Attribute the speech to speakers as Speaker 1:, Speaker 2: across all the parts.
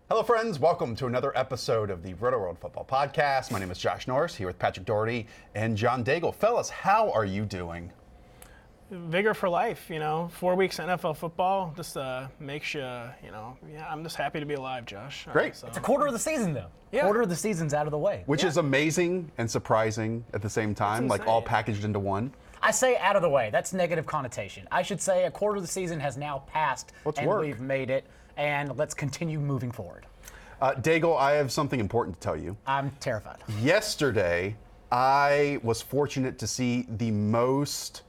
Speaker 1: Hello, friends. Welcome to another episode of the Rotoworld Football Podcast. My name is Josh Norris, here with Patrick Doherty and John Daigle. Fellas, how are you doing?
Speaker 2: Vigor for life, 4 weeks NFL football just makes you, I'm just happy to be alive, Josh.
Speaker 1: Great.
Speaker 3: It's a quarter of the season, though.
Speaker 2: Yeah.
Speaker 3: Quarter of the season's out of the way.
Speaker 1: Which is amazing and surprising at the same time, like all packaged into one.
Speaker 3: I say out of the way. That's negative connotation. I should say a quarter of the season has now passed, we've made it, and let's continue moving forward.
Speaker 1: Daigle, I have something important to tell you.
Speaker 3: I'm terrified.
Speaker 1: Yesterday, I was fortunate to see the most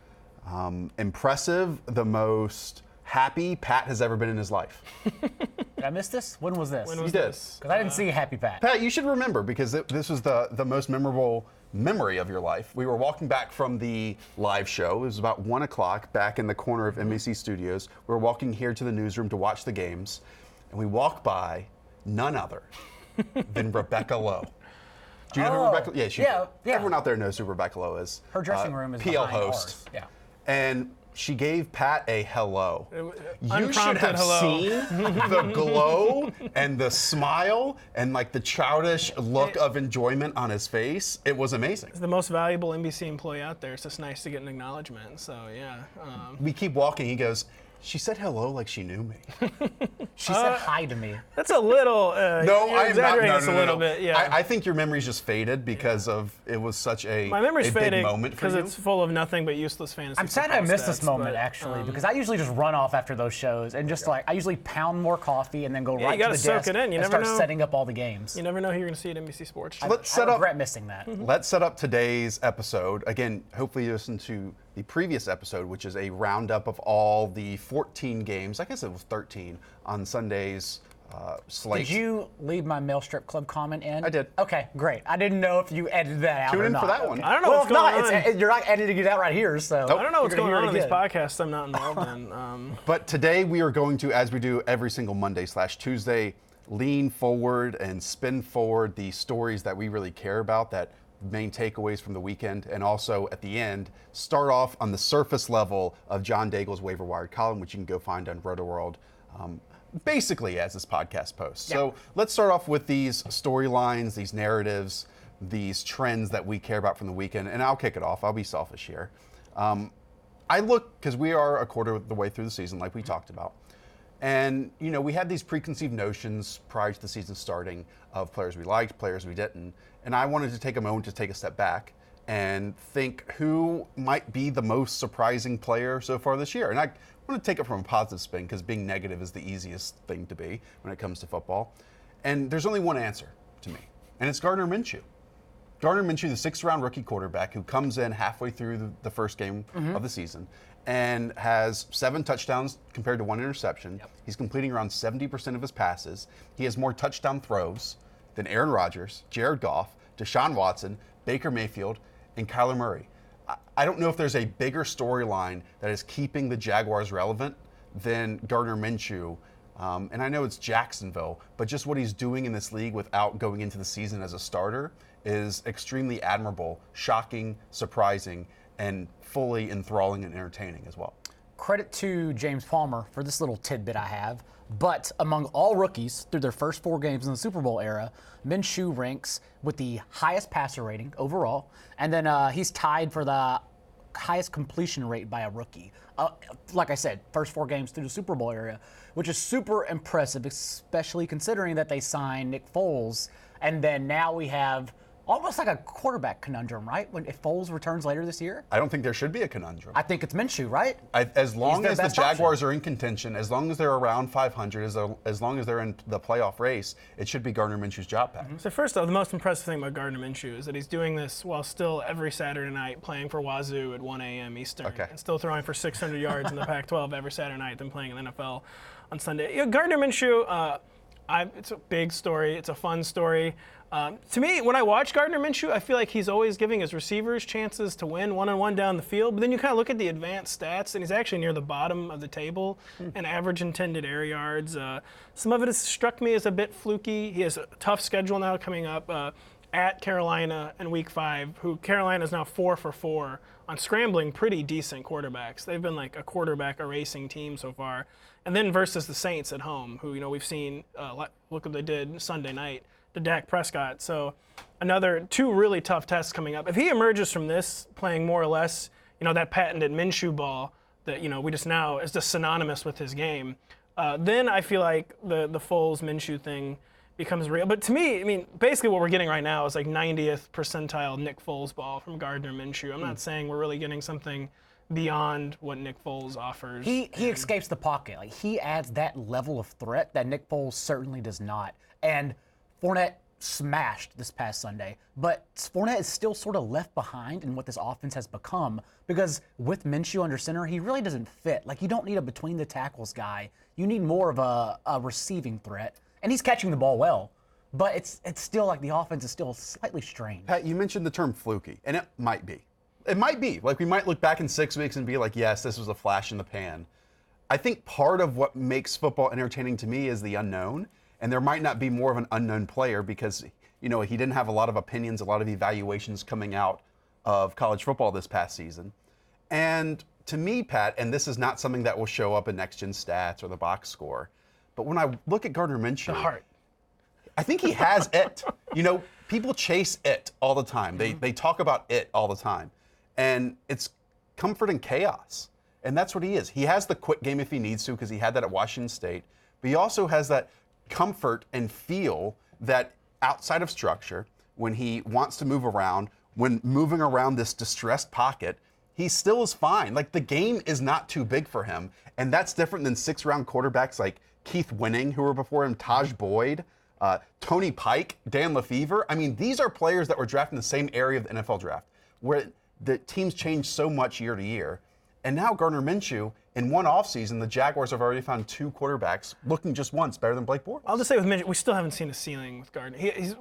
Speaker 1: impressive, the most happy Pat has ever been in his life.
Speaker 3: Did I miss this? When was this?
Speaker 2: When was
Speaker 1: You did.
Speaker 2: this?
Speaker 3: Because I didn't see Happy Pat.
Speaker 1: Pat, you should remember, because this was the most memorable memory of your life. We were walking back from the live show. It was about 1 o'clock back in the corner of NBC studios. We were walking here to the newsroom to watch the games, and we walked by none other than Rebecca Lowe. Do you know who Rebecca? Yeah,
Speaker 3: yeah.
Speaker 1: Everyone out there knows who Rebecca Lowe is.
Speaker 3: Her dressing room is
Speaker 1: PL
Speaker 3: behind
Speaker 1: host.
Speaker 3: ours. Yeah.
Speaker 1: And she gave Pat a hello. You should
Speaker 2: Unprompted
Speaker 1: have
Speaker 2: hello.
Speaker 1: seen the glow and the smile and like the childish look of enjoyment on his face. It was amazing.
Speaker 2: It's the most valuable NBC employee out there. It's just nice to get an acknowledgement. So, yeah.
Speaker 1: We keep walking. He goes, she said hello like she knew me.
Speaker 3: She said hi to me.
Speaker 2: That's a little,
Speaker 1: No,
Speaker 2: you're
Speaker 1: I am not.
Speaker 2: exaggerating
Speaker 1: No,
Speaker 2: this
Speaker 1: no,
Speaker 2: a
Speaker 1: no,
Speaker 2: little
Speaker 1: no.
Speaker 2: bit. Yeah.
Speaker 1: I think your memory's just faded because of it was such a,
Speaker 2: My memory's
Speaker 1: a big
Speaker 2: fading
Speaker 1: moment for
Speaker 2: because
Speaker 1: you.
Speaker 2: it's full of nothing but useless fantasy.
Speaker 3: I'm sad I
Speaker 2: football
Speaker 3: missed this
Speaker 2: stats,
Speaker 3: moment,
Speaker 2: but,
Speaker 3: actually, because I usually just run off after those shows and just I usually pound more coffee and then go
Speaker 2: you
Speaker 3: right to
Speaker 2: gotta
Speaker 3: the
Speaker 2: soak
Speaker 3: desk
Speaker 2: it in. You
Speaker 3: and
Speaker 2: never
Speaker 3: start
Speaker 2: know.
Speaker 3: setting up all the games.
Speaker 2: You never know who you're going to see at NBC Sports.
Speaker 1: Let's
Speaker 3: I
Speaker 1: set up.
Speaker 3: regret missing that.
Speaker 1: Let's set up today's episode. Again, hopefully you listened to the previous episode, which is a roundup of all the 14 games. I guess it was 13 on Sunday's slate.
Speaker 3: Did you leave my Mail Strip Club comment in?
Speaker 1: I did.
Speaker 3: Okay, great. I didn't know if you edited that out
Speaker 1: Tune
Speaker 3: or
Speaker 1: in
Speaker 3: not.
Speaker 1: for that one.
Speaker 2: I don't know
Speaker 3: Well,
Speaker 2: what's
Speaker 3: if
Speaker 2: going
Speaker 3: not,
Speaker 2: on.
Speaker 3: you're not editing it out right here, so.
Speaker 2: I don't know what's
Speaker 3: you're
Speaker 2: going
Speaker 3: gonna
Speaker 2: on
Speaker 3: hear
Speaker 2: in
Speaker 3: it
Speaker 2: these
Speaker 3: again.
Speaker 2: podcasts I'm not involved in.
Speaker 1: But today we are going to, as we do every single Monday/Tuesday, lean forward and spin forward the stories that we really care about, that main takeaways from the weekend, and also at the end, start off on the surface level of John Daigle's waiver wire column, which you can go find on Rotoworld, basically as this podcast posts.
Speaker 3: Yeah.
Speaker 1: So let's start off with these storylines, these narratives, these trends that we care about from the weekend, and I'll kick it off. I'll be selfish here. I look, because we are a quarter of the way through the season, like we talked about. And, we had these preconceived notions prior to the season starting of players we liked, players we didn't. And I wanted to take a moment to take a step back and think who might be the most surprising player so far this year. And I want to take it from a positive spin, because being negative is the easiest thing to be when it comes to football. And there's only one answer to me, and it's Gardner Minshew. Gardner Minshew, the sixth-round rookie quarterback who comes in halfway through the first game of the season and has 7 touchdowns compared to 1 interception.
Speaker 3: Yep.
Speaker 1: He's completing around 70% of his passes. He has more touchdown throws than Aaron Rodgers, Jared Goff, Deshaun Watson, Baker Mayfield, and Kyler Murray. I don't know if there's a bigger storyline that is keeping the Jaguars relevant than Gardner Minshew. And I know it's Jacksonville, but just what he's doing in this league without going into the season as a starter is extremely admirable, shocking, surprising, and fully enthralling and entertaining as well.
Speaker 3: Credit to James Palmer for this little tidbit I have. But among all rookies through their first 4 games in the Super Bowl era, Minshew ranks with the highest passer rating overall, and then he's tied for the highest completion rate by a rookie. Like I said, first 4 games through the Super Bowl era, which is super impressive, especially considering that they signed Nick Foles, and then now we have almost like a quarterback conundrum, right? If Foles returns later this year?
Speaker 1: I don't think there should be a conundrum.
Speaker 3: I think it's Minshew, right?
Speaker 1: As long
Speaker 3: their
Speaker 1: as the
Speaker 3: best
Speaker 1: Jaguars
Speaker 3: option.
Speaker 1: are in contention, as long as they're around 500, as long as they're in the playoff race, it should be Gardner Minshew's job, Pat.
Speaker 2: So first off, the most impressive thing about Gardner Minshew is that he's doing this while still every Saturday night playing for Wazoo at 1 a.m. Eastern, and still throwing for 600 yards in the Pac-12 every Saturday night, then playing in the NFL on Sunday. Gardner Minshew, it's a big story. It's a fun story. To me, when I watch Gardner Minshew, I feel like he's always giving his receivers chances to win one-on-one down the field. But then you kind of look at the advanced stats, and he's actually near the bottom of the table in average intended air yards. Some of it has struck me as a bit fluky. He has a tough schedule now coming up at Carolina in Week 5, who Carolina is now 4 for 4 on scrambling pretty decent quarterbacks. They've been like a quarterback erasing team so far. and then versus the Saints at home, who we've seen look what they did Sunday night to Dak Prescott. So another 2 really tough tests coming up. If he emerges from this playing more or less, that patented Minshew ball that we just now is just synonymous with his game, then I feel like the Foles Minshew thing becomes real. But to me, I mean, basically what we're getting right now is like 90th percentile Nick Foles ball from Gardner Minshew. I'm not saying we're really getting something beyond what Nick Foles offers.
Speaker 3: He escapes the pocket. Like, he adds that level of threat that Nick Foles certainly does not. And Fournette smashed this past Sunday, but Fournette is still sort of left behind in what this offense has become, because with Minshew under center, he really doesn't fit. Like, you don't need a between the tackles guy. You need more of a receiving threat. And he's catching the ball well, but it's still like the offense is still slightly strange.
Speaker 1: Pat, you mentioned the term fluky, and it might be. It might be. Like, we might look back in 6 weeks and be like, yes, this was a flash in the pan. I think part of what makes football entertaining to me is the unknown, and there might not be more of an unknown player because, he didn't have a lot of opinions, a lot of evaluations coming out of college football this past season. And to me, Pat, and this is not something that will show up in Next Gen Stats or the box score, but when I look at Gardner Minshew,
Speaker 2: the heart.
Speaker 1: I think he has it. People chase it all the time. They talk about it all the time. And it's comfort in chaos. And that's what he is. He has the quick game if he needs to, because he had that at Washington State. But he also has that comfort and feel that outside of structure, when he wants to move around, when moving around this distressed pocket, he still is fine. Like, the game is not too big for him. And that's different than 6th-round quarterbacks like Keith Winning, who were before him, Taj Boyd, Tony Pike, Dan Lefevre. I mean, these are players that were drafted in the same area of the NFL draft, where the teams change so much year to year. And now Gardner Minshew, in one offseason, the Jaguars have already found 2 quarterbacks looking just once better than Blake Bortles.
Speaker 2: I'll just say with Minshew, we still haven't seen a ceiling with Gardner. He's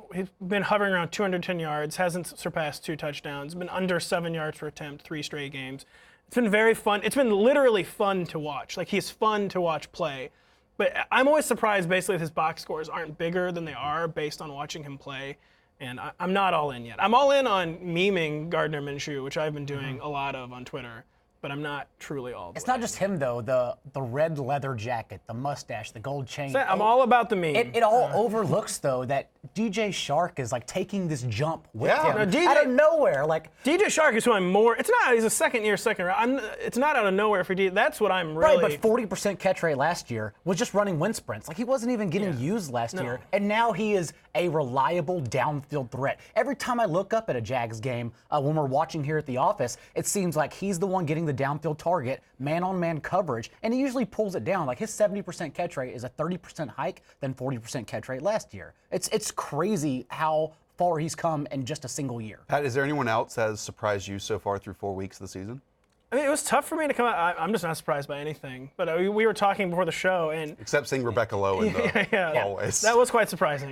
Speaker 2: been hovering around 210 yards, hasn't surpassed 2 touchdowns, been under 7 yards per attempt 3 straight games. It's been very fun. It's been literally fun to watch. Like, he's fun to watch play. But I'm always surprised, basically, if his box scores aren't bigger than they are based on watching him play. And I'm not all in yet. I'm all in on memeing Gardner Minshew, which I've been doing a lot of on Twitter, but I'm not truly all the way.
Speaker 3: It's not just him, though. The red leather jacket, the mustache, the gold chain.
Speaker 2: I'm all about the meme.
Speaker 3: It all overlooks, though, that DJ Shark is like taking this jump with him
Speaker 2: no,
Speaker 3: out of nowhere. Like,
Speaker 2: DJ Shark is who I'm more. It's not. He's a second round. It's not out of nowhere for DJ. That's what I'm really.
Speaker 3: Right, but 40% catch rate last year was just running wind sprints. Like, he wasn't even getting used last year, and now he is a reliable downfield threat. Every time I look up at a Jags game when we're watching here at the office, it seems like he's the one getting the downfield target, man-on-man coverage, and he usually pulls it down. Like, his 70% catch rate is a 30% hike than 40% catch rate last year. It's crazy how far he's come in just a single year.
Speaker 1: Pat, is there anyone else that has surprised you so far through 4 weeks of the season?
Speaker 2: I mean, it was tough for me to come out. I'm just not surprised by anything. But we were talking before the show, and
Speaker 1: except seeing Rebecca Lowe in the always.
Speaker 2: That was quite surprising.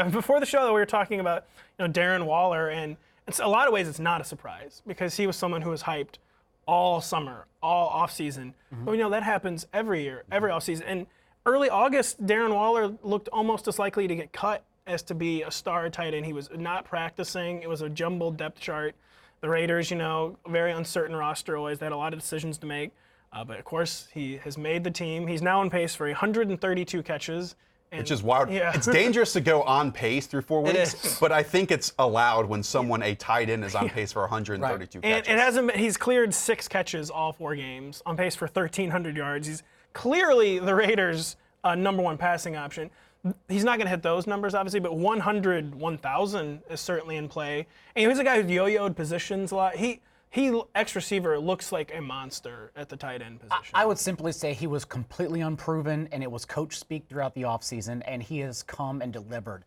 Speaker 2: Before the show, though, we were talking about Darren Waller, and it's a lot of ways it's not a surprise because he was someone who was hyped all summer, all offseason. But that happens every year, every offseason. And early August, Darren Waller looked almost as likely to get cut as to be a star tight end. He was not practicing. It was a jumbled depth chart. The Raiders, very uncertain roster always. They had a lot of decisions to make. But, of course, he has made the team. He's now on pace for 132 catches.
Speaker 1: Which is wild. Yeah. It's dangerous to go on pace through 4 weeks, but I think it's allowed when a tight end is on pace for 132 catches.
Speaker 2: And it hasn't been, he's cleared 6 catches all 4 games, on pace for 1,300 yards. He's clearly the Raiders' number 1 passing option. He's not going to hit those numbers, obviously, but 100, 1,000 is certainly in play. And he's a guy who's yo-yoed positions a lot. He X receiver looks like a monster at the tight end position.
Speaker 3: I would simply say he was completely unproven, and it was coach speak throughout the offseason, and he has come and delivered.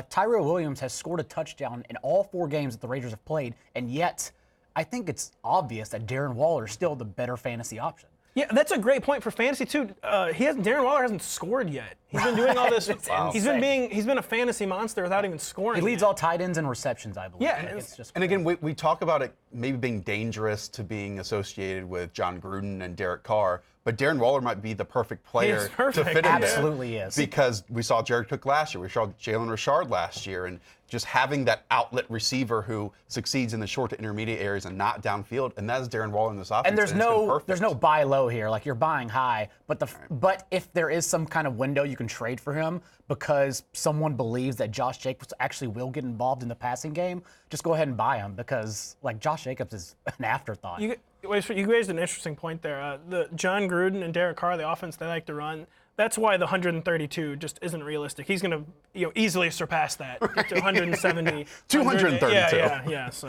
Speaker 3: Tyrell Williams has scored a touchdown in all 4 games that the Raiders have played, and yet I think it's obvious that Darren Waller is still the better fantasy option.
Speaker 2: Yeah, that's a great point for fantasy, too. Darren Waller hasn't scored yet He's been doing all this.
Speaker 3: Wow.
Speaker 2: He's been a fantasy monster without even scoring.
Speaker 3: He leads all tight ends and receptions, I believe.
Speaker 2: Yeah,
Speaker 3: it's just
Speaker 1: and again, we talk about it maybe being dangerous to being associated with John Gruden and Derek Carr, but Darren Waller might be the perfect player to fit in there.
Speaker 3: Absolutely is.
Speaker 1: Because we saw Jared Cook last year, we saw Jalen Richard last year, and just having that outlet receiver who succeeds in the short to intermediate areas and not downfield, and that is Darren Waller in this offense.
Speaker 3: And there's no buy low here. Like, you're buying high, but if there is some kind of window you can trade for him because someone believes that Josh Jacobs actually will get involved in the passing game, just go ahead and buy him because like Josh Jacobs is an afterthought.
Speaker 2: You raised an interesting point there. The John Gruden and Derek Carr, the offense they like to run. That's why the 132 just isn't realistic. He's going to easily surpass that, get to 170.
Speaker 1: 232.
Speaker 2: Yeah. So,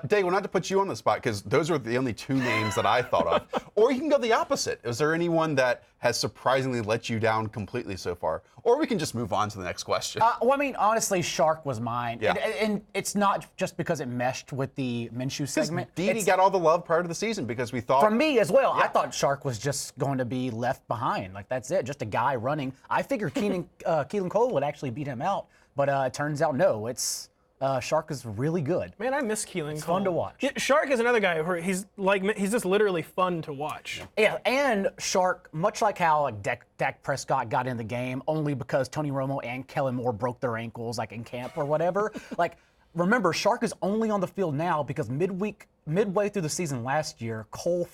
Speaker 1: Daigle, not to put you on the spot, because those are the only two names that I thought of. Or you can go the opposite. Is there anyone that has surprisingly let you down completely so far? Or we can just move on to the next question.
Speaker 3: Well, I mean, honestly, Shark was mine.
Speaker 1: Yeah.
Speaker 3: And it's not just because it meshed with the Minshew segment.
Speaker 1: Dede got all the love prior to the season because we thought...
Speaker 3: From me as well. Yeah. I thought Shark was just going to be left behind. Like, that's it. Just a guy running. I figured Keelan Cole would actually beat him out. But it turns out, no. Shark is really good.
Speaker 2: Man, I miss Keelan Cole.
Speaker 3: It's fun to watch.
Speaker 2: Yeah, Shark is another guy where he's just literally fun to watch.
Speaker 3: Yeah, and Shark, much like how Dak Prescott got in the game only because Tony Romo and Kellen Moore broke their ankles like in camp or whatever. Like, remember, Shark is only on the field now because midway through the season last year, Cole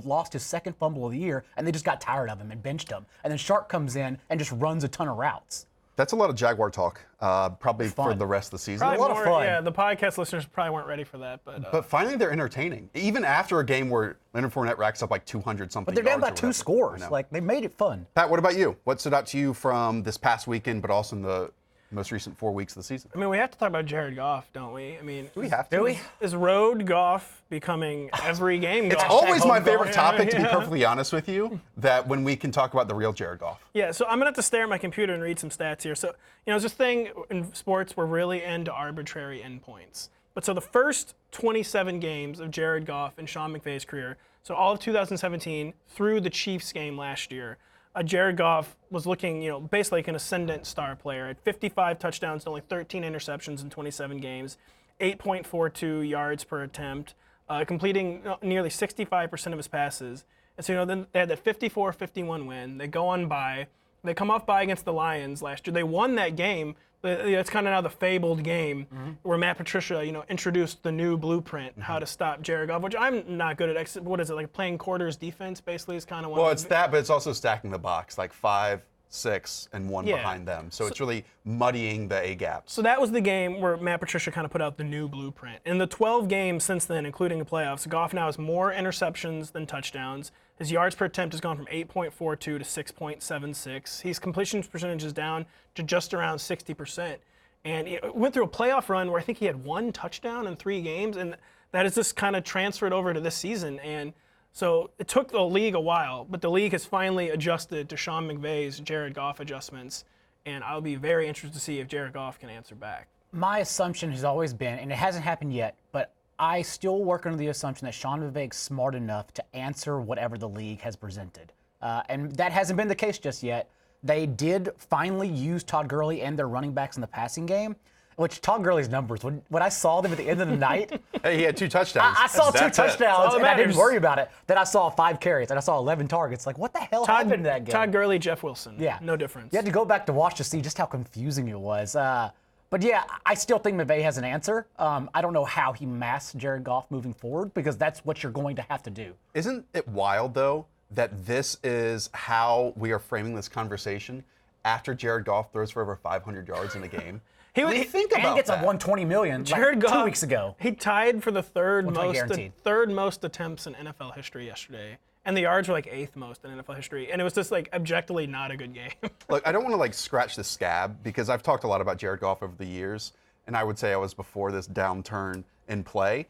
Speaker 3: lost his second fumble of the year, and they just got tired of him and benched him. And then Shark comes in and just runs a ton of routes.
Speaker 1: That's a lot of Jaguar talk, probably for the rest of the season.
Speaker 2: Probably
Speaker 3: a lot of fun.
Speaker 2: Yeah, the podcast listeners probably weren't ready for that.
Speaker 1: But finally, they're entertaining. Even after a game where Leonard Fournette racks up like 200-something
Speaker 3: But they're down by
Speaker 1: yards
Speaker 3: 2 scores. Like, they made it fun.
Speaker 1: Pat, what about you? What stood out to you from this past weekend, but also in the most recent 4 weeks of the season?
Speaker 2: I mean, we have to talk about Jared Goff, don't we? I mean,
Speaker 1: do we have to?
Speaker 3: Do we?
Speaker 2: Is road Goff becoming every game
Speaker 1: It's
Speaker 2: Goff?
Speaker 1: always my favorite topic, to be perfectly honest with you, that when we can talk about the real Jared Goff.
Speaker 2: Yeah, so I'm going to have to stare at my computer and read some stats here. So, there's this thing in sports, we're really into arbitrary endpoints. But so the first 27 games of Jared Goff and Sean McVay's career, so all of 2017 through the Chiefs game last year, Jared Goff was looking, basically like an ascendant star player. At 55 touchdowns and only 13 interceptions in 27 games, 8.42 yards per attempt, completing nearly 65% of his passes. And so, then they had that 54-51 win. They go on bye. They come off bye against the Lions last year. They won that game. It's kind of now the fabled game where Matt Patricia, introduced the new blueprint, how to stop Jared Goff, which I'm not good at. What is it, like playing quarters defense, basically, is kind of one.
Speaker 1: Well, it's that, but it's also stacking the box, like 5, 6, and 1 behind them. So it's really muddying the A-gaps.
Speaker 2: So that was the game where Matt Patricia kind of put out the new blueprint. In the 12 games since then, including the playoffs, Goff now has more interceptions than touchdowns. His yards per attempt has gone from 8.42 to 6.76. His completion percentage is down to just around 60%. And he went through a playoff run where I think he had 1 touchdown in 3 games, and that has just kind of transferred over to this season. And so it took the league a while, but the league has finally adjusted to Sean McVay's Jared Goff adjustments, and I'll be very interested to see if Jared Goff can answer back.
Speaker 3: My assumption has always been, and it hasn't happened yet, but I still work under the assumption that Sean McVay's smart enough to answer whatever the league has presented. And that hasn't been the case just yet. They did finally use Todd Gurley and their running backs in the passing game, which Todd Gurley's numbers, when I saw them at the end of the night.
Speaker 1: Hey, he had 2 touchdowns.
Speaker 3: I saw 2 touchdowns, and I didn't
Speaker 2: matters.
Speaker 3: worry about it. Then I saw 5 carries, and I saw 11 targets. Like, what the hell happened in that game?
Speaker 2: Todd Gurley, Jeff Wilson.
Speaker 3: Yeah.
Speaker 2: No difference.
Speaker 3: You had to go back to watch to see just how confusing it was. But yeah, I still think McVay has an answer. I don't know how he masks Jared Goff moving forward, because that's what you're going to have to do.
Speaker 1: Isn't it wild, though, that this is how we are framing this conversation after Jared Goff throws for over 500 yards in a game?
Speaker 2: He
Speaker 1: think about
Speaker 3: and gets
Speaker 1: that.
Speaker 3: a $120 million
Speaker 2: Jared
Speaker 3: like
Speaker 2: Goff,
Speaker 3: 2 weeks ago.
Speaker 2: He tied for the third
Speaker 3: guaranteed.
Speaker 2: most attempts in NFL history yesterday. And the yards were like 8th most in NFL history. And it was just like objectively not a good game.
Speaker 1: Look, I don't want to like scratch the scab, because I've talked a lot about Jared Goff over the years, and I would say I was before this downturn in play.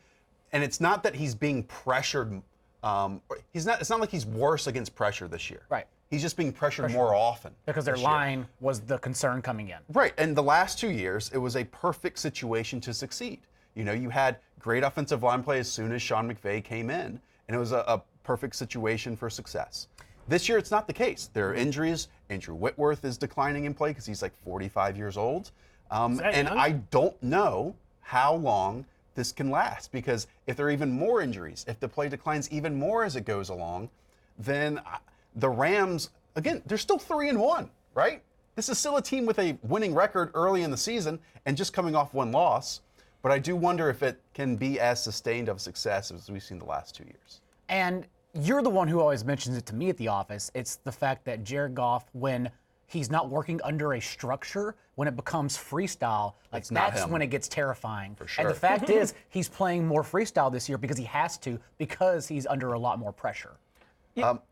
Speaker 1: And it's not that he's being pressured. It's not like he's worse against pressure this year.
Speaker 3: Right.
Speaker 1: He's just being pressured more often.
Speaker 3: Because their
Speaker 1: this year.
Speaker 3: line was the concern coming in.
Speaker 1: Right, and the last 2 years, it was a perfect situation to succeed. You had great offensive line play as soon as Sean McVay came in, and it was a perfect situation for success. This year, it's not the case. There are injuries, Andrew Whitworth is declining in play because he's like 45 years old. And
Speaker 2: young?
Speaker 1: I don't know how long this can last, because if there are even more injuries, if the play declines even more as it goes along, then the Rams, again, they're still 3-1, right? This is still a team with a winning record early in the season and just coming off one loss. But I do wonder if it can be as sustained of success as we've seen the last 2 years.
Speaker 3: And you're the one who always mentions it to me at the office. It's the fact that Jared Goff, when he's not working under a structure, when it becomes freestyle, like that's when it gets terrifying.
Speaker 1: For sure.
Speaker 3: And the fact is, he's playing more freestyle this year because he has to, because he's under a lot more pressure.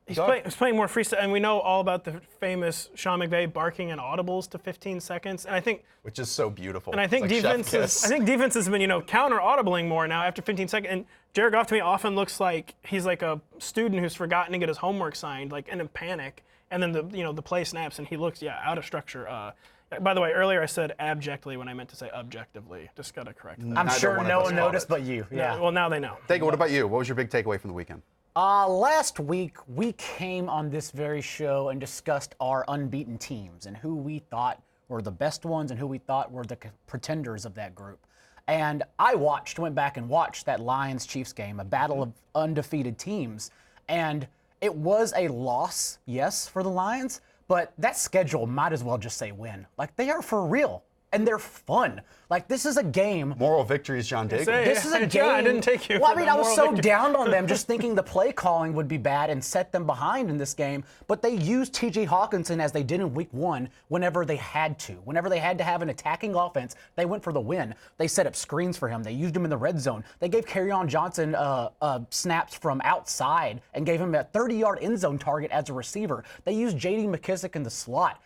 Speaker 2: He's playing more freestyle, and we know all about the famous Sean McVay barking in audibles to 15 seconds. And I think,
Speaker 1: which is so beautiful.
Speaker 2: And I think defense has been counter audibling more now after 15 seconds. And Jared Goff to me often looks like he's like a student who's forgotten to get his homework signed, like in a panic. And then the play snaps, and he looks out of structure. By the way, earlier I said abjectly when I meant to say objectively. Just got to correct that.
Speaker 3: I'm sure no one noticed but you. Yeah.
Speaker 2: Well, now they know.
Speaker 1: Daigle, what about you? What was your big takeaway from the weekend?
Speaker 3: Last week, we came on this very show and discussed our unbeaten teams and who we thought were the best ones and who we thought were the pretenders of that group. And I went back and watched that Lions-Chiefs game, a battle of undefeated teams. And it was a loss, yes, for the Lions, but that schedule might as well just say win. Like, they are for real. And they're fun. Like, this is a game.
Speaker 1: Moral victories, John Daigle.
Speaker 3: This is a game.
Speaker 2: I didn't take you.
Speaker 3: Well, I mean, I was so down on them just thinking the play calling would be bad and set them behind in this game. But they used T.J. Hawkinson as they did in week 1 whenever they had to. Whenever they had to have an attacking offense, they went for the win. They set up screens for him. They used him in the red zone. They gave Kerryon Johnson snaps from outside and gave him a 30-yard end zone target as a receiver. They used J.D. McKissick in the slot.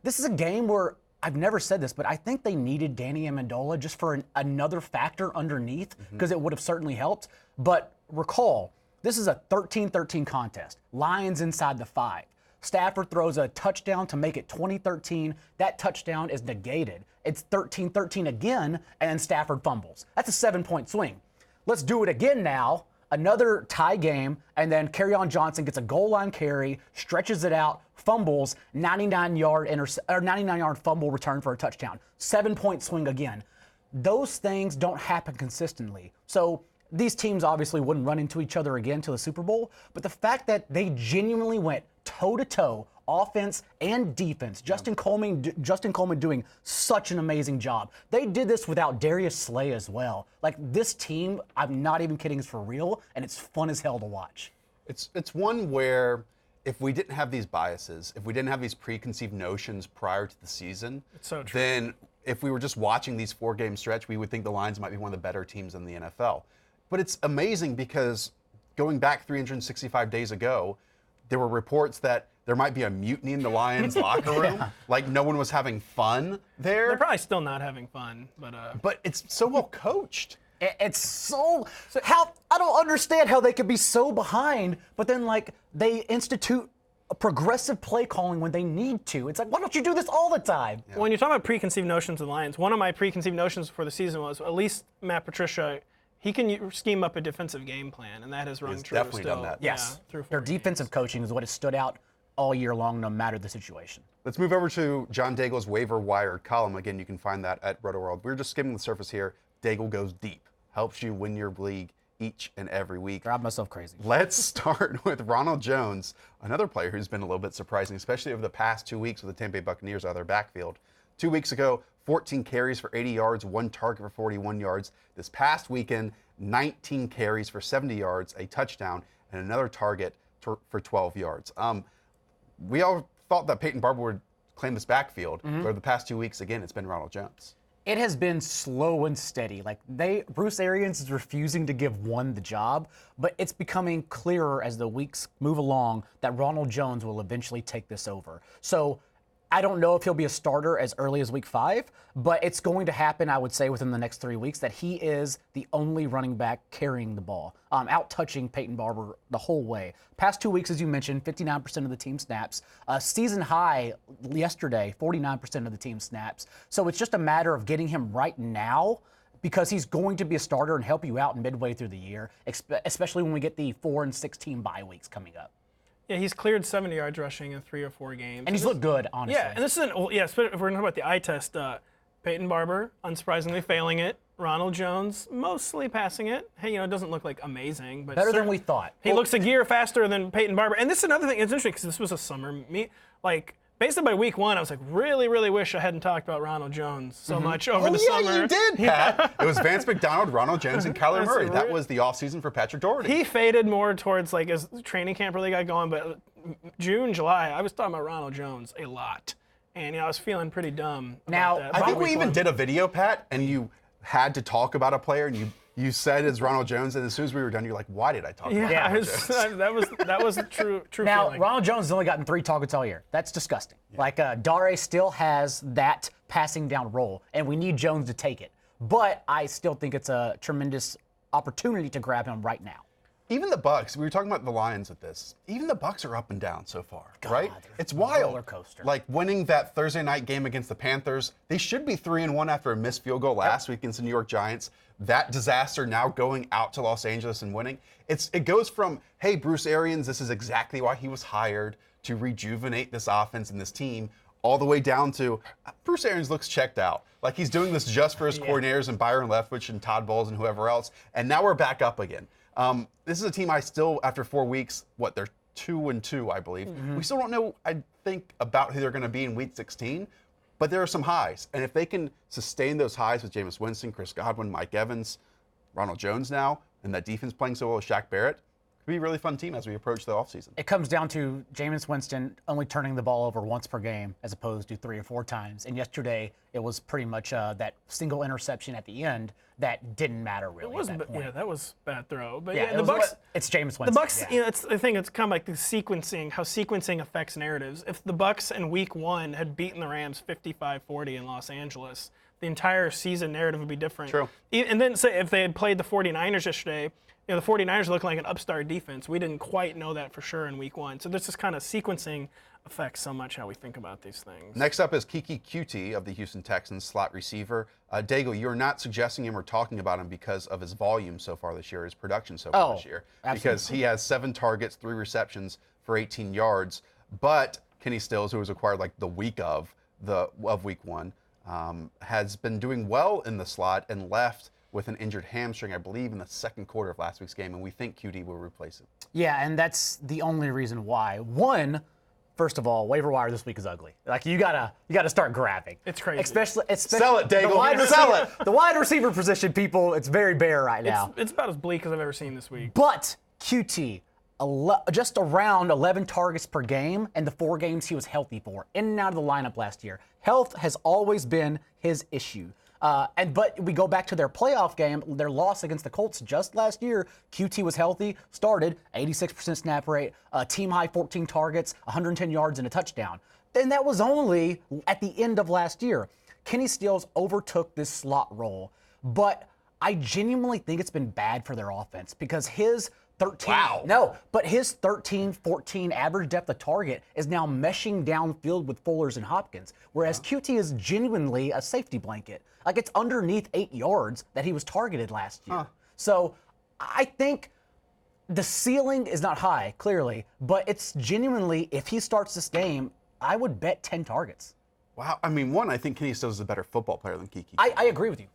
Speaker 3: This is a game where I've never said this, but I think they needed Danny Amendola just for another factor underneath, because it would have certainly helped. But recall, this is a 13-13 contest. Lions inside the 5. Stafford throws a touchdown to make it 20-13. That touchdown is negated. It's 13-13 again, and Stafford fumbles. That's a 7-point swing. Let's do it again now. Another tie game, and then Kerryon Johnson gets a goal line carry, stretches it out, fumbles, 99-yard fumble return for a touchdown. 7-point swing again. Those things don't happen consistently. So these teams obviously wouldn't run into each other again to the Super Bowl, but the fact that they genuinely went toe-to-toe, offense and defense, Justin Coleman doing such an amazing job. They did this without Darius Slay as well. Like, this team, I'm not even kidding, is for real, and it's fun as hell to watch.
Speaker 1: It's one where if we didn't have these biases, if we didn't have these preconceived notions prior to the season, then if we were just watching these 4-game stretch, we would think the Lions might be one of the better teams in the NFL. But it's amazing because going back 365 days ago, there were reports that there might be a mutiny in the Lions locker room. Like, no one was having fun there.
Speaker 2: They're probably still not having fun,
Speaker 1: but it's so well coached.
Speaker 3: It's so how I don't understand how they could be so behind, but then like they institute a progressive play calling when they need to. It's like, why don't you do this all the time?
Speaker 2: Yeah. When you're talking about preconceived notions of the Lions, one of my preconceived notions for the season was at least Matt Patricia, he can scheme up a defensive game plan, and that has rung true.
Speaker 1: Definitely done that.
Speaker 3: Yes, their defensive coaching is what has stood out all year long, no matter the situation.
Speaker 1: Let's move over to John Daigle's waiver wire column. Again, you can find that at Rotoworld. We're just skimming the surface here. Daigle goes deep, helps you win your league each and every week.
Speaker 3: Drive myself crazy.
Speaker 1: Let's start with Ronald Jones, another player who's been a little bit surprising, especially over the past 2 weeks with the Tampa Bay Buccaneers out of their backfield. 2 weeks ago, 14 carries for 80 yards, 1 target for 41 yards. This past weekend, 19 carries for 70 yards, a touchdown, and another target for 12 yards. We all thought that Peyton Barber would claim this backfield, but over the past 2 weeks, again, it's been Ronald Jones.
Speaker 3: It has been slow and steady. Like, Bruce Arians is refusing to give one the job, but it's becoming clearer as the weeks move along that Ronald Jones will eventually take this over. So I don't know if he'll be a starter as early as week 5, but it's going to happen, I would say, within the next 3 weeks that he is the only running back carrying the ball, out-touching Peyton Barber the whole way. Past 2 weeks, as you mentioned, 59% of the team snaps. Season high yesterday, 49% of the team snaps. So it's just a matter of getting him right now, because he's going to be a starter and help you out midway through the year, especially when we get the 4 and 6 team bye weeks coming up.
Speaker 2: Yeah, he's cleared 70 yards rushing in 3 or 4 games.
Speaker 3: And he's looked good, honestly.
Speaker 2: Yeah, and this is if we're talking about the eye test, Peyton Barber, unsurprisingly failing it. Ronald Jones, mostly passing it. Hey, it doesn't look like amazing, but
Speaker 3: better than we thought.
Speaker 2: He looks a gear faster than Peyton Barber. And this is another thing. It's interesting because this was a summer meet. Like, basically by week 1, I was like, really, really wish I hadn't talked about Ronald Jones so much over the summer.
Speaker 1: Yeah, you did, Pat. It was Vance McDonald, Ronald Jones, and Kyler Murray. That was the offseason for Patrick Doherty.
Speaker 2: He faded more towards like as training camp really got going, but June, July, I was talking about Ronald Jones a lot. And I was feeling pretty dumb.
Speaker 3: Now,
Speaker 2: about that.
Speaker 1: I think we
Speaker 2: Week
Speaker 1: even
Speaker 2: 1.
Speaker 1: did a video, Pat, and you had to talk about a player, and you said it's Ronald Jones, and as soon as we were done, you're like, why did I talk about
Speaker 2: Yeah,
Speaker 1: Ronald Jones?
Speaker 2: that was true
Speaker 3: Now,
Speaker 2: feeling.
Speaker 3: Ronald Jones has only gotten 3 targets all year. That's disgusting. Like, Dare still has that passing down role, and we need Jones to take it. But I still think it's a tremendous opportunity to grab him right now.
Speaker 1: Even the Bucs, we were talking about the Lions with this. Even the Bucs are up and down so far, right? It's wild.
Speaker 3: roller coaster.
Speaker 1: Like winning that Thursday night game against the Panthers, they should be 3-1 after a missed field goal last week against the New York Giants. That disaster now going out to Los Angeles and winning. It goes from, hey, Bruce Arians, this is exactly why he was hired to rejuvenate this offense and this team, all the way down to Bruce Arians looks checked out. Like he's doing this just for his coordinators and Byron Leftwich and Todd Bowles and whoever else. And now we're back up again. This is a team I still, after 4 weeks, they're 2-2, I believe. We still don't know, I think, about who they're going to be in Week 16, but there are some highs. And if they can sustain those highs with Jameis Winston, Chris Godwin, Mike Evans, Ronald Jones now, and that defense playing so well with Shaq Barrett, it could be a really fun team as we approach the offseason.
Speaker 3: It comes down to Jameis Winston only turning the ball over once per game as opposed to 3 or 4 times. And yesterday, it was pretty much that single interception at the end that didn't matter really.
Speaker 2: That was a bad throw. But
Speaker 3: Yeah,
Speaker 2: the Bucs.
Speaker 3: it's Jameis Winston.
Speaker 2: The Bucs, it's the thing. It's kind of like the sequencing, how sequencing affects narratives. If the Bucs in Week 1 had beaten the Rams 55-40 in Los Angeles, the entire season narrative would be different.
Speaker 1: True.
Speaker 2: And then say if they had played the 49ers yesterday, the 49ers look like an upstart defense. We didn't quite know that for sure in Week 1. So this is kind of sequencing affects so much how we think about these things.
Speaker 1: Next up is Kiki Cutie of the Houston Texans, slot receiver. Daigle, you're not suggesting him or talking about him because of his volume so far this year, his production so far this year.
Speaker 3: Absolutely.
Speaker 1: Because he has 7 targets, 3 receptions for 18 yards. But Kenny Stills, who was acquired like the week of Week 1, has been doing well in the slot and left with an injured hamstring, I believe, in the second quarter of last week's game, and we think QT will replace him.
Speaker 3: Yeah, and that's the only reason why. One, first of all, waiver wire this week is ugly. Like you gotta start grabbing.
Speaker 2: It's crazy.
Speaker 3: Especially
Speaker 1: Sell it, Daigle. Sell it.
Speaker 3: The wide receiver position, people, it's very bare right now.
Speaker 2: It's about as bleak as I've ever seen this week.
Speaker 3: But QT, just around 11 targets per game, and the 4 games he was healthy for, in and out of the lineup last year. Health has always been his issue. But we go back to their playoff game, their loss against the Colts just last year. QT was healthy, started 86% snap rate, team high 14 targets, 110 yards and a touchdown. And that was only at the end of last year. Kenny Stills overtook this slot role, but I genuinely think it's been bad for their offense because his 13-14 average depth of target is now meshing downfield with Fullers and Hopkins, whereas QT is genuinely a safety blanket. Like it's underneath 8 yards that he was targeted last year. So I think the ceiling is not high, clearly, but it's genuinely, if he starts this game, I would bet 10 targets.
Speaker 1: Wow. I mean, one, I think Kenny Stills is a better football player than Kiki.
Speaker 3: I agree with you.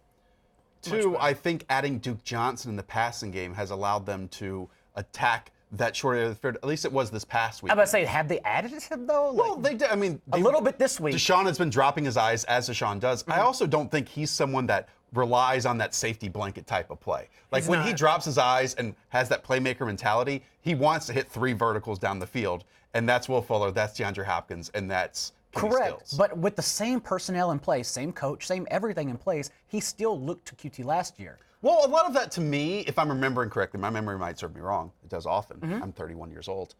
Speaker 1: 2, I think adding Duke Johnson in the passing game has allowed them to attack that short area of the field. At least it was this past week.
Speaker 3: I'm about to say, have they added him though?
Speaker 1: Well, they did. I mean,
Speaker 3: a little bit this week.
Speaker 1: Deshaun has been dropping his eyes as Deshaun does. I also don't think he's someone that relies on that safety blanket type of play. Like when he drops his eyes and has that playmaker mentality, he wants to hit 3 verticals down the field, and that's Will Fuller, that's DeAndre Hopkins, and that's Kenny
Speaker 3: Correct.
Speaker 1: Stills.
Speaker 3: But with the same personnel in place, same coach, same everything in place, he still looked to QT last year.
Speaker 1: Well, a lot of that to me, if I'm remembering correctly, my memory might serve me wrong. It does often. I'm 31 years old.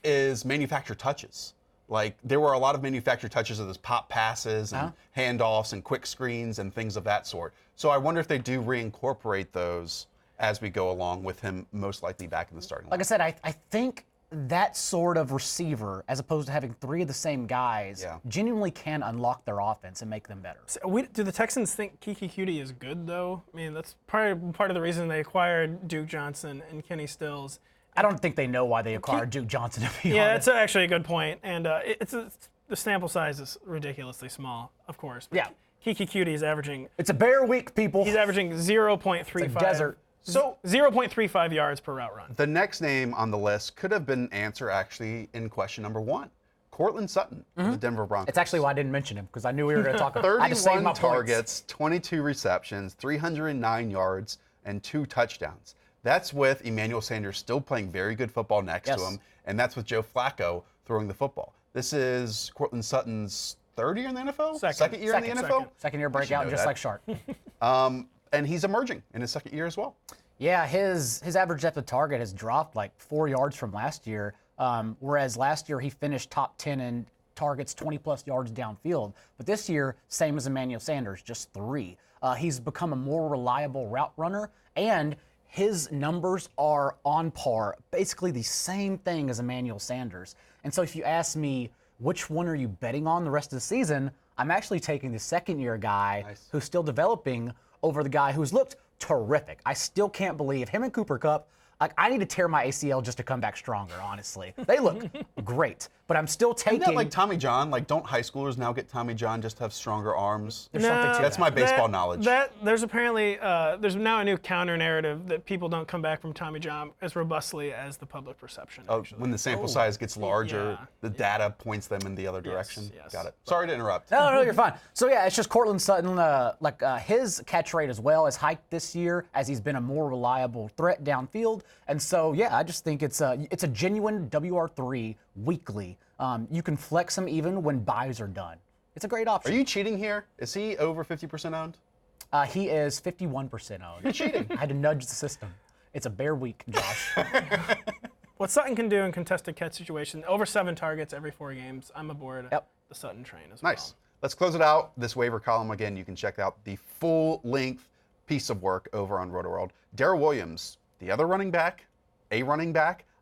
Speaker 1: Is manufactured touches. Like there were a lot of manufactured touches of those pop passes and handoffs and quick screens and things of that sort. So I wonder if they do reincorporate those as we go along with him most likely back in the starting line.
Speaker 3: Like I said, I think that sort of receiver, as opposed to having 3 of the same guys, genuinely can unlock their offense and make them better.
Speaker 2: So do the Texans think Kiki Cutie is good, though? I mean, that's part of the reason they acquired Duke Johnson and Kenny Stills
Speaker 3: I don't think they know why they acquired Duke Johnson, to be
Speaker 2: Yeah,
Speaker 3: honest.
Speaker 2: that's actually a good point. And the sample size is ridiculously small, of course. But
Speaker 3: Yeah.
Speaker 2: Kiki Cutie is averaging.
Speaker 3: It's a bear week, people.
Speaker 2: He's averaging 0.35.
Speaker 3: It's a desert.
Speaker 1: So
Speaker 2: 0.35 yards per route run.
Speaker 1: the next name on the list could have been answer actually in question number 1. Courtland Sutton, of the Denver Broncos.
Speaker 3: It's actually why I didn't mention him, because I knew we were going to talk about it. I had to save
Speaker 1: 31
Speaker 3: my points.
Speaker 1: targets, 22 receptions, 309 yards, and 2 touchdowns. That's with Emmanuel Sanders still playing very good football next to him, and that's with Joe Flacco throwing the football. This is Courtland Sutton's third year in the NFL? Second year in the NFL?
Speaker 3: Second year breakout, just like Shark.
Speaker 1: And he's emerging in his second year as well.
Speaker 3: Yeah, his average depth of target has dropped like 4 yards from last year, whereas last year he finished top 10 in targets 20-plus yards downfield. But this year, same as Emmanuel Sanders, just 3. He's become a more reliable route runner, and his numbers are on par, basically the same thing as Emmanuel Sanders. And so if you ask me, which one are you betting on the rest of the season, I'm actually taking the second-year guy who's still developing over the guy who's looked terrific. I still can't believe him and Cooper Kupp. Like, I need to tear my ACL just to come back stronger, honestly. They look great, but I'm still taking...
Speaker 1: Isn't that like Tommy John? Like, don't high schoolers now get Tommy John just to have stronger arms?
Speaker 3: There's something to
Speaker 1: That's my baseball knowledge.
Speaker 2: There's apparently there's now a new counter narrative that people don't come back from Tommy John as robustly as the public perception.
Speaker 1: When the sample size gets larger, the data points them in the other direction.
Speaker 2: yes.
Speaker 1: Got it. Sorry to interrupt.
Speaker 3: No, you're fine. So yeah, it's just Courtland Sutton. His catch rate as well has hiked this year as he's been a more reliable threat downfield. And so yeah, I just think it's a genuine WR3 weekly. You can flex him even when buys are done. It's a great option.
Speaker 1: Are you cheating here? Is he over 50% owned?
Speaker 3: He is 51% owned.
Speaker 1: You're cheating.
Speaker 3: I had to nudge the system. It's a bear week, Josh.
Speaker 2: What Sutton can do in contested catch situation, over 7 targets every 4 games, I'm aboard the Sutton train as well.
Speaker 1: Nice. Let's close it out. This waiver column, again, you can check out the full-length piece of work over on Rotoworld. Darrell Williams, the other running back,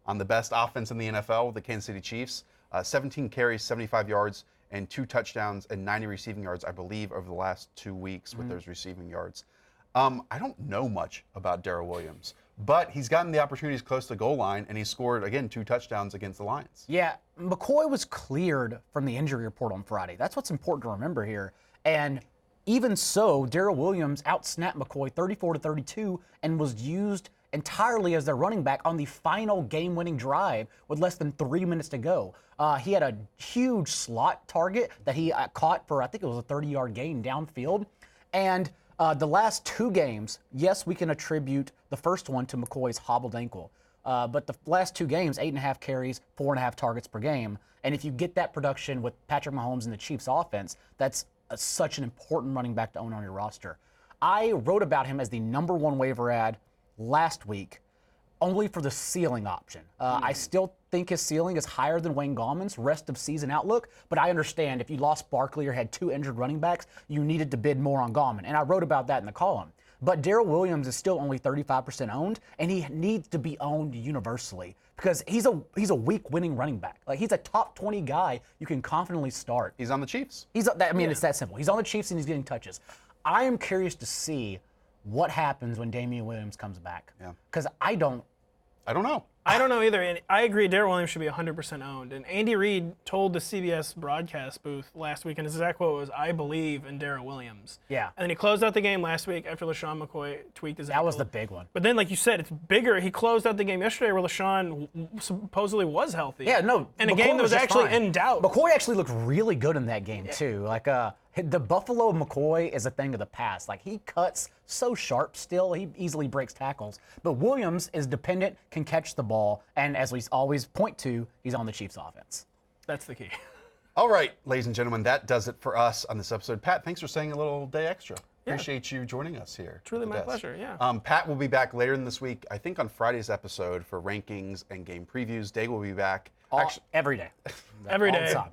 Speaker 1: on the best offense in the NFL with the Kansas City Chiefs. 17 carries, 75 yards, and 2 touchdowns and 90 receiving yards, I believe, over the last 2 weeks with those receiving yards. I don't know much about Darrell Williams, but he's gotten the opportunities close to the goal line, and he scored, again, 2 touchdowns against the Lions.
Speaker 3: Yeah, McCoy was cleared from the injury report on Friday. That's what's important to remember here. And even so, Darrell Williams outsnapped McCoy 34-32 and was used entirely as their running back on the final game-winning drive with less than 3 minutes to go. He had a huge slot target that he caught for, I think it was a 30-yard gain downfield. And the last 2 games, yes, we can attribute the first one to McCoy's hobbled ankle. But the last 2 games, 8.5 carries, 4.5 targets per game. And if you get that production with Patrick Mahomes and the Chiefs offense, that's such an important running back to own on your roster. I wrote about him as the #1 waiver ad last week, only for the ceiling option. I still think his ceiling is higher than Wayne Gallman's rest of season outlook, but I understand if you lost Barkley or had 2 injured running backs, you needed to bid more on Gallman, and I wrote about that in the column. But Darrell Williams is still only 35% owned, and he needs to be owned universally because he's a week-winning running back. Like, he's a top 20 guy you can confidently start.
Speaker 1: He's on the Chiefs.
Speaker 3: It's that simple. He's on the Chiefs and he's getting touches. I am curious to see what happens when Damian Williams comes back.
Speaker 1: Yeah.
Speaker 3: Because I don't
Speaker 1: know.
Speaker 2: I don't know either, and I agree Darrell Williams should be 100% owned. And Andy Reid told the CBS broadcast booth last week, and his exact quote was, "I believe in Darrell Williams."
Speaker 3: Yeah.
Speaker 2: And then he closed out the game last week after LaShawn McCoy tweaked his ankle.
Speaker 3: That was the big one.
Speaker 2: But then, like you said, it's bigger. He closed out the game yesterday where LaShawn supposedly was healthy.
Speaker 3: Yeah, no.
Speaker 2: And a
Speaker 3: McCoy
Speaker 2: game that was
Speaker 3: just
Speaker 2: actually
Speaker 3: fine.
Speaker 2: in doubt.
Speaker 3: McCoy actually looked really good in that game, too. Like, the Buffalo McCoy is a thing of the past. Like, he cuts so sharp still, he easily breaks tackles. But Williams is dependent, can catch the ball, and as we always point to, he's on the Chiefs offense.
Speaker 2: That's the key.
Speaker 1: All right, ladies and gentlemen, that does it for us on this episode. Pat, thanks for staying a little day extra. Appreciate you joining us here.
Speaker 2: It's really my pleasure, yeah.
Speaker 1: Pat will be back later in this week, I think on Friday's episode for rankings and game previews. Daigle will be back.
Speaker 3: Every day.
Speaker 2: Every
Speaker 3: All
Speaker 2: day.
Speaker 3: the time.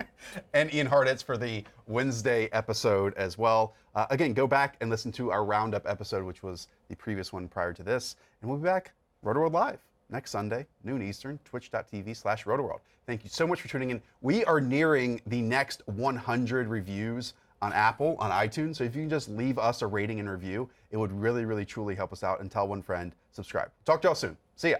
Speaker 1: And Ian Hartitz for the Wednesday episode as well. Again, go back and listen to our roundup episode, which was the previous one prior to this. And we'll be back Rotoworld Live next Sunday, noon Eastern, twitch.tv/Rotoworld. Thank you so much for tuning in. We are nearing the next 100 reviews on Apple, on iTunes. So if you can just leave us a rating and review, it would really, really, truly help us out. And tell one friend, subscribe. Talk to y'all soon. See ya.